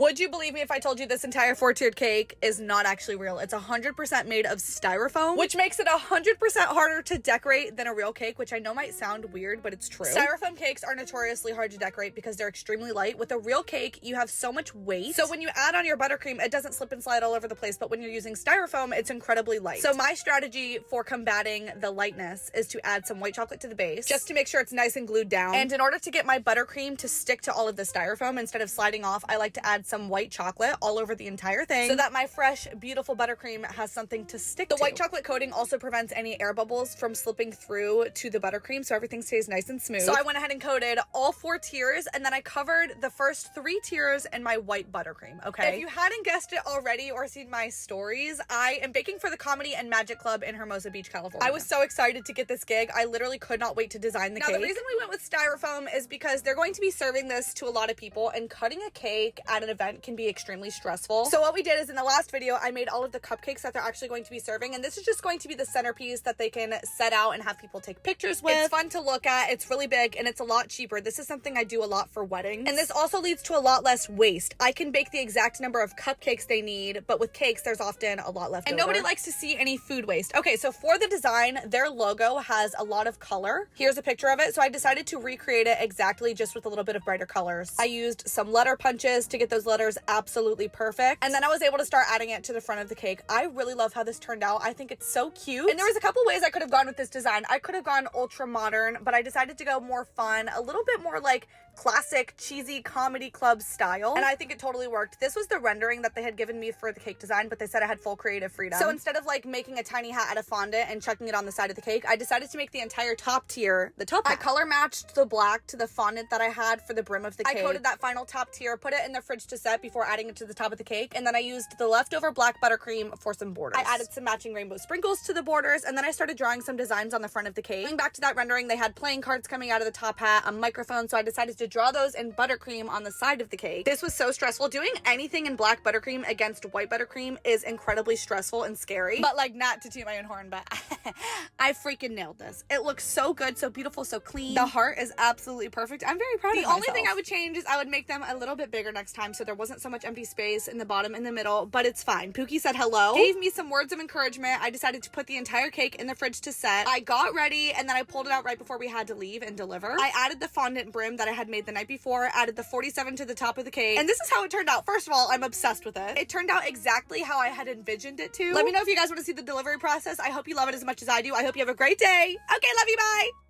Would you believe me if I told you this entire 4-tiered cake is not actually real? It's 100% made of styrofoam, which makes it 100% harder to decorate than a real cake, which I know might sound weird, but it's true. Styrofoam cakes are notoriously hard to decorate because they're extremely light. With a real cake, you have so much weight. So when you add on your buttercream, it doesn't slip and slide all over the place, but when you're using styrofoam, it's incredibly light. So my strategy for combating the lightness is to add some white chocolate to the base, just to make sure it's nice and glued down. And in order to get my buttercream to stick to all of the styrofoam instead of sliding off, I like to add some white chocolate all over the entire thing so that my fresh, beautiful buttercream has something to stick to. The white chocolate coating also prevents any air bubbles from slipping through to the buttercream, so everything stays nice and smooth. So I went ahead and coated all 4 tiers, and then I covered the first 3 tiers in my white buttercream, okay? If you hadn't guessed it already or seen my stories, I am baking for the Comedy and Magic Club in Hermosa Beach, California. I was so excited to get this gig. I literally could not wait to design the cake. Now, the reason we went with styrofoam is because they're going to be serving this to a lot of people, and cutting a cake at an event can be extremely stressful. So what we did is in the last video, I made all of the cupcakes that they're actually going to be serving, and this is just going to be the centerpiece that they can set out and have people take pictures with. It's fun to look at, it's really big, and it's a lot cheaper. This is something I do a lot for weddings, and this also leads to a lot less waste. I can bake the exact number of cupcakes they need, but with cakes, there's often a lot left over. And nobody likes to see any food waste. Okay, so for the design, their logo has a lot of color. Here's a picture of it, so I decided to recreate it exactly just with a little bit of brighter colors. I used some letter punches to get those letters absolutely perfect, and then I was able to start adding it to the front of the cake. I really love how this turned out. I think it's so cute, and there was a couple ways I could have gone with this design. I could have gone ultra modern, but I decided to go more fun, a little bit more like classic cheesy comedy club style, and I think it totally worked. This was the rendering that they had given me for the cake design, but they said I had full creative freedom. So instead of like making a tiny hat out of fondant and chucking it on the side of the cake, I decided to make the entire top tier the top hat. I color matched the black to the fondant that I had for the brim of the cake. I coated that final top tier, put it in the fridge to set before adding it to the top of the cake, and then I used the leftover black buttercream for some borders. I added some matching rainbow sprinkles to the borders, and then I started drawing some designs on the front of the cake. Going back to that rendering, they had playing cards coming out of the top hat, a microphone, so I decided to draw those in buttercream on the side of the cake. This was so stressful. Doing anything in black buttercream against white buttercream is incredibly stressful and scary, but like, not to toot my own horn, but I freaking nailed this. It looks so good, so beautiful, so clean. The heart is absolutely perfect. I'm very proud of myself. The only thing I would change is I would make them a little bit bigger next time so there wasn't so much empty space in the bottom in the middle, but it's fine. Pookie said hello, gave me some words of encouragement. I decided to put the entire cake in the fridge to set. I got ready, and then I pulled it out right before we had to leave and deliver. I added the fondant brim that I had made the night before, added the 47 to the top of the cake, and this is how it turned out. First of all, I'm obsessed with it. It turned out exactly how I had envisioned it to. Let me know if you guys want to see the delivery process. I hope you love it as much as I do. I hope you have a great day. Okay, love you, bye.